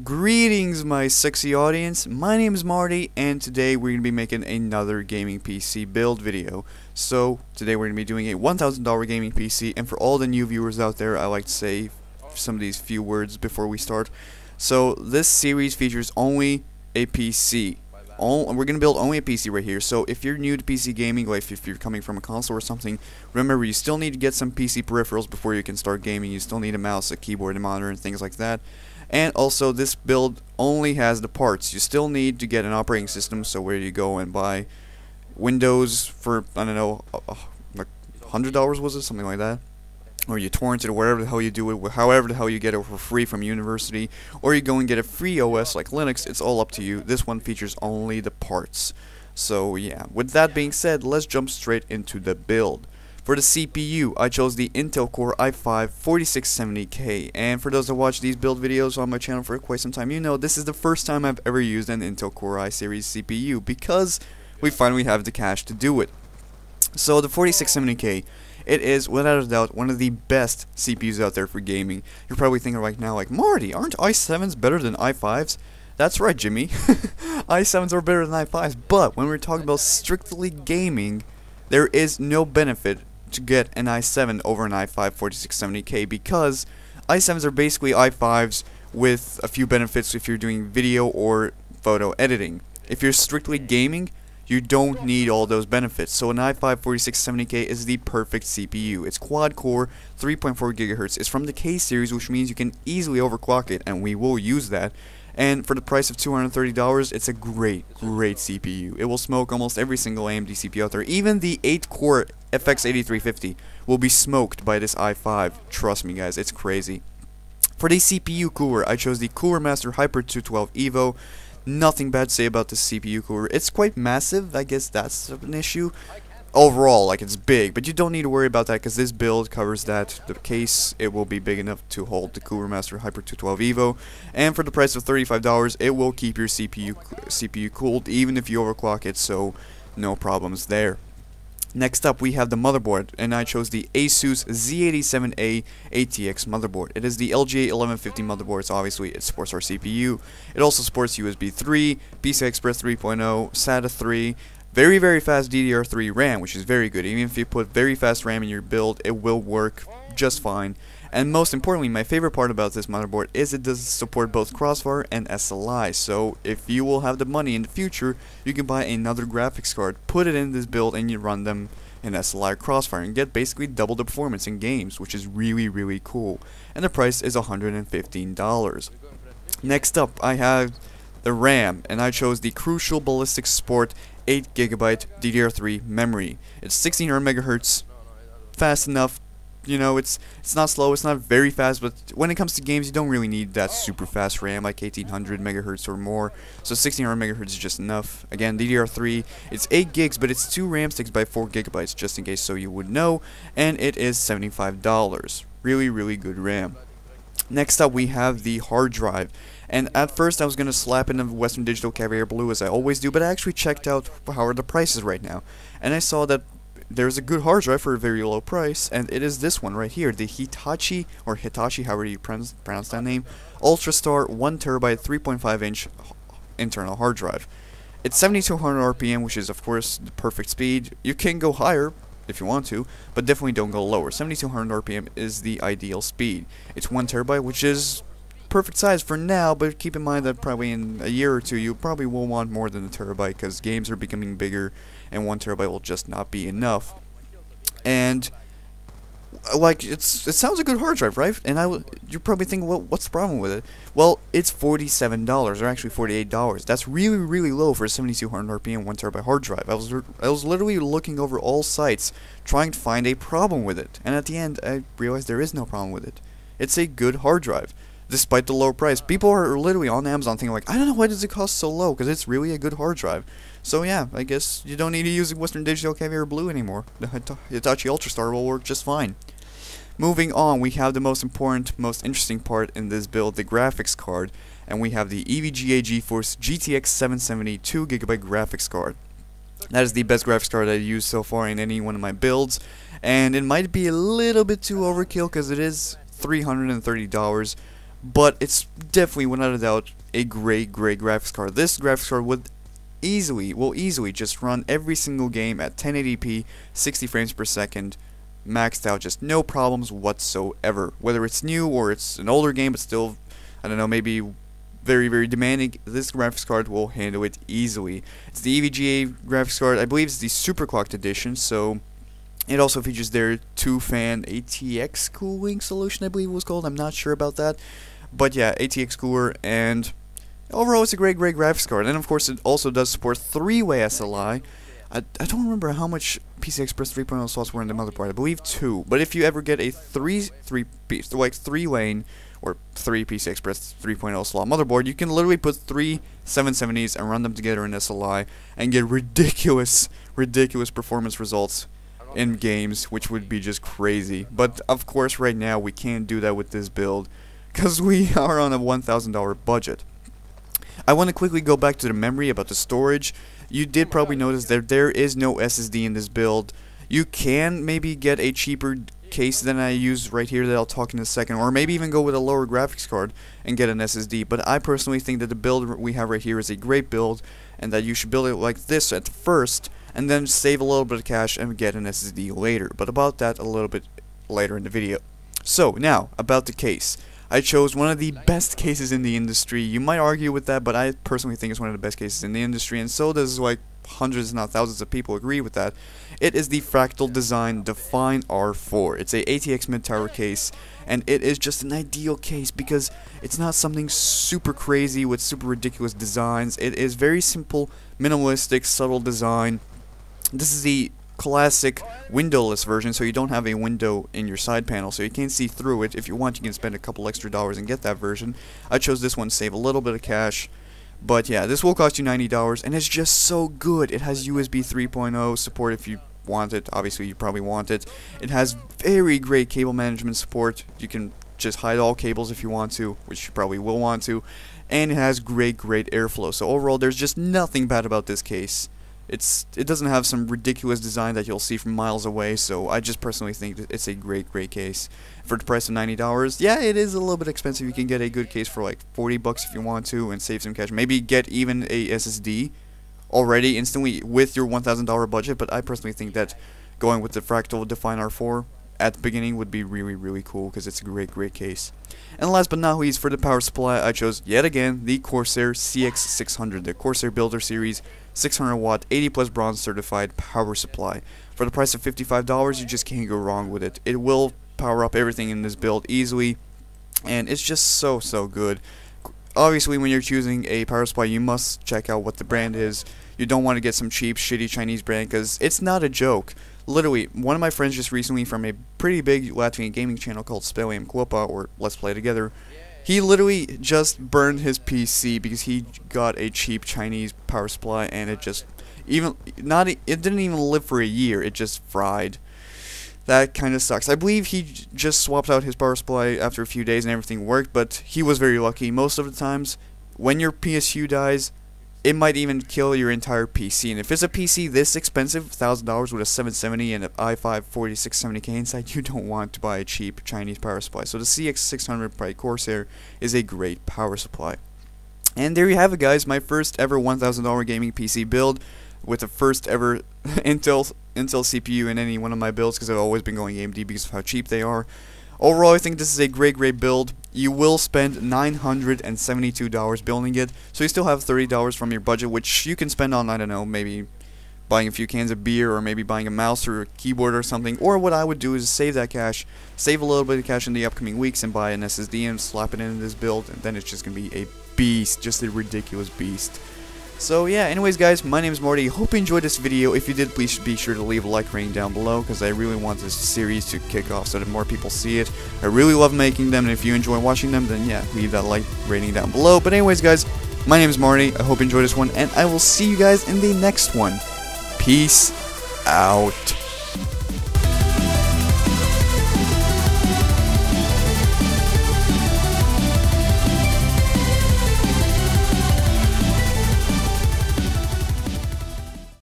Greetings, my sexy audience. My name is Marty, and today we're going to be making another gaming PC build video. So, today we're going to be doing a $1,000 gaming PC, and for all the new viewers out there, I like to say some of these few words before we start. So, this series features only a PC. We're going to build only a PC right here, so if you're new to PC gaming, like if you're coming from a console or something, remember you still need to get some PC peripherals before you can start gaming. You still need a mouse, a keyboard, a monitor, and things like that. And also, this build only has the parts. You still need to get an operating system, so where you go and buy Windows for, I don't know, like $100 was it? Something like that. Or you torrent it, or whatever the hell you do it, however the hell you get it for free from university. Or you go and get a free OS like Linux, it's all up to you. This one features only the parts. So yeah, with that being said, let's jump straight into the build. For the CPU, I chose the Intel Core i5-4670K, and for those that watch these build videos on my channel for quite some time, you know this is the first time I've ever used an Intel Core i series CPU, because we finally have the cash to do it. So the 4670K, it is without a doubt one of the best CPUs out there for gaming. You're probably thinking right now, like, Marty, aren't i7s better than i5s? That's right, Jimmy. i7s are better than i5s, but when we're talking about strictly gaming, there is no benefit to get an i7 over an i5 4670K, because i7s are basically i5s with a few benefits if you're doing video or photo editing. If you're strictly gaming, you don't need all those benefits. So an i5 4670K is the perfect CPU. It's quad core, 3.4 GHz. It's from the K series, which means you can easily overclock it, and we will use that. And for the price of $230, it's a great CPU. It will smoke almost every single AMD CPU out there. Even the 8-core FX 8350 will be smoked by this i5. Trust me, guys, it's crazy. For the CPU cooler, I chose the Cooler Master Hyper 212 Evo. Nothing bad to say about this CPU cooler. It's quite massive. I guess that's an issue. Overall, like, it's big, but you don't need to worry about that because this build covers that. The case, it will be big enough to hold the Cooler Master Hyper 212 Evo, and for the price of $35, it will keep your CPU cooled even if you overclock it, so no problems there. Next up, we have the motherboard, and I chose the Asus Z87A ATX motherboard. It is the LGA 1150 motherboard, so obviously it supports our CPU. It also supports USB 3, PCI Express 3.0, SATA 3, very fast DDR3 RAM, which is very good. Even if you put very fast RAM in your build, it will work just fine. And most importantly, my favorite part about this motherboard is it does support both Crossfire and SLI. So if you will have the money in the future, you can buy another graphics card, put it in this build, and you run them in SLI or Crossfire and get basically double the performance in games, which is really cool. And the price is $115. Next up, I have the RAM, and I chose the Crucial Ballistix Sport 8GB DDR3 memory. It's 1600 MHz, fast enough. You know, it's not slow, it's not very fast, but when it comes to games, you don't really need that super fast RAM, like 1800 MHz or more. So 1600 MHz is just enough. Again, DDR3, it's 8 gigs, but it's 2 RAM sticks by 4 GB, just in case so you would know, and it is $75. Really good RAM. Next up, we have the hard drive. And at first, I was going to slap in a Western Digital Caviar Blue, as I always do, but I actually checked out how are the prices right now. And I saw that there's a good hard drive for a very low price, and it is this one right here, the Hitachi, or Hitachi, however you pronounce that name, Ultrastar 1TB 3.5-inch internal hard drive. It's 7200 RPM, which is of course the perfect speed. You can go higher if you want to, but definitely don't go lower. 7200 RPM is the ideal speed. It's 1 TB, which is perfect size for now, but keep in mind that probably in a year or two you probably will want more than a terabyte, because games are becoming bigger and 1 TB will just not be enough. And like, it sounds a good hard drive, right? And you're probably thinking, well, what's the problem with it? Well, it's $47, or actually $48. That's really low for a 7200 RPM 1 TB hard drive. I was literally looking over all sites trying to find a problem with it, and at the end I realized there is no problem with it. It's a good hard drive, despite the low price. People are literally on Amazon thinking like, I don't know, why does it cost so low, because it's really a good hard drive. So yeah, I guess you don't need to use Western Digital Caviar Blue anymore. The Hitachi Ultrastar will work just fine. Moving on, we have the most important, most interesting part in this build, the graphics card. And we have the EVGA GeForce GTX 770 2GB graphics card. That is the best graphics card I've used so far in any one of my builds. And it might be a little bit too overkill because it is $330. but it's definitely, without a doubt, a great graphics card. This graphics card will easily just run every single game at 1080p, 60 frames per second, maxed out, just no problems whatsoever. Whether it's new or it's an older game, but still, I don't know, maybe very demanding, this graphics card will handle it easily. It's the EVGA graphics card. I believe it's the superclocked edition, so it also features their 2-fan ATX cooling solution, I believe it was called. I'm not sure about that, but yeah, ATX cooler, and overall it's a great graphics card. And of course it also does support 3-way SLI. I don't remember how much PCI Express 3.0 slots were in the motherboard. I believe 2. But if you ever get a 3-lane or 3 PCI Express 3.0 slot motherboard, you can literally put 3 770s and run them together in SLI and get ridiculous performance results in games, which would be just crazy. But of course right now we can't do that with this build because we are on a $1,000 budget. I want to quickly go back to the memory about the storage. You did probably notice that there is no SSD in this build. You can maybe get a cheaper case than I use right here that I'll talk in a second, or maybe even go with a lower graphics card and get an SSD, but I personally think that the build we have right here is a great build, and that you should build it like this at first, and then save a little bit of cash and get an SSD later, but about that a little bit later in the video. So, now, about the case. I chose one of the best cases in the industry. You might argue with that, but I personally think it's one of the best cases in the industry, and so does like hundreds, if not thousands of people agree with that. It is the Fractal Design Define R4. It's a ATX mid-tower case, and it is just an ideal case because it's not something super crazy with super ridiculous designs. It is very simple, minimalistic, subtle design. This is the classic windowless version, so you don't have a window in your side panel, so you can't see through it. If you want, you can spend a couple extra dollars and get that version. I chose this one to save a little bit of cash, but yeah, this will cost you $90, and it's just so good. It has USB 3.0 support if you want it. Obviously, you probably want it. It has very great cable management support. You can just hide all cables if you want to, which you probably will want to, and it has great airflow. So overall, there's just nothing bad about this case. It doesn't have some ridiculous design that you'll see from miles away, so I just personally think that it's a great case. For the price of $90, yeah, it is a little bit expensive. You can get a good case for like 40 bucks if you want to and save some cash. Maybe get even a SSD already instantly with your $1,000 budget, but I personally think that going with the Fractal Define R4 at the beginning would be really cool because it's a great case. And last but not least, for the power supply, I chose yet again the Corsair CX600, the Corsair Builder Series 600 watt 80 plus bronze certified power supply. For the price of $55, you just can't go wrong with it. It will power up everything in this build easily, and it's just so good. Obviously, when you're choosing a power supply, you must check out what the brand is. You don't want to get some cheap, shitty Chinese brand because it's not a joke. Literally, one of my friends just recently from a pretty big Latvian gaming channel called Spēlējam Kopā, or Let's Play Together, he literally just burned his PC because he got a cheap Chinese power supply, and it just it didn't even live for a year. It just fried. That kind of sucks. I believe he just swapped out his power supply after a few days and everything worked, but he was very lucky. Most of the times, when your PSU dies, it might even kill your entire PC. And if it's a PC this expensive, $1,000 with a 770 and an i5 4670K inside, you don't want to buy a cheap Chinese power supply. So the CX600 by Corsair is a great power supply. And there you have it, guys. My first ever $1,000 gaming PC build with the first ever Intel CPU in any one of my builds, because I've always been going AMD because of how cheap they are. Overall, I think this is a great build. You will spend $972 building it, so you still have $30 from your budget, which you can spend on, I don't know, maybe buying a few cans of beer, or maybe buying a mouse or a keyboard or something. Or what I would do is save that cash, save a little bit of cash in the upcoming weeks, and buy an SSD and slap it into this build, and then it's just going to be a beast, just a ridiculous beast. So yeah, anyways guys, my name is Marty. Hope you enjoyed this video. If you did, please be sure to leave a like rating down below, because I really want this series to kick off so that more people see it. I really love making them, and if you enjoy watching them, then yeah, leave that like rating down below. But anyways guys, my name is Marty. I hope you enjoyed this one, and I will see you guys in the next one. Peace out.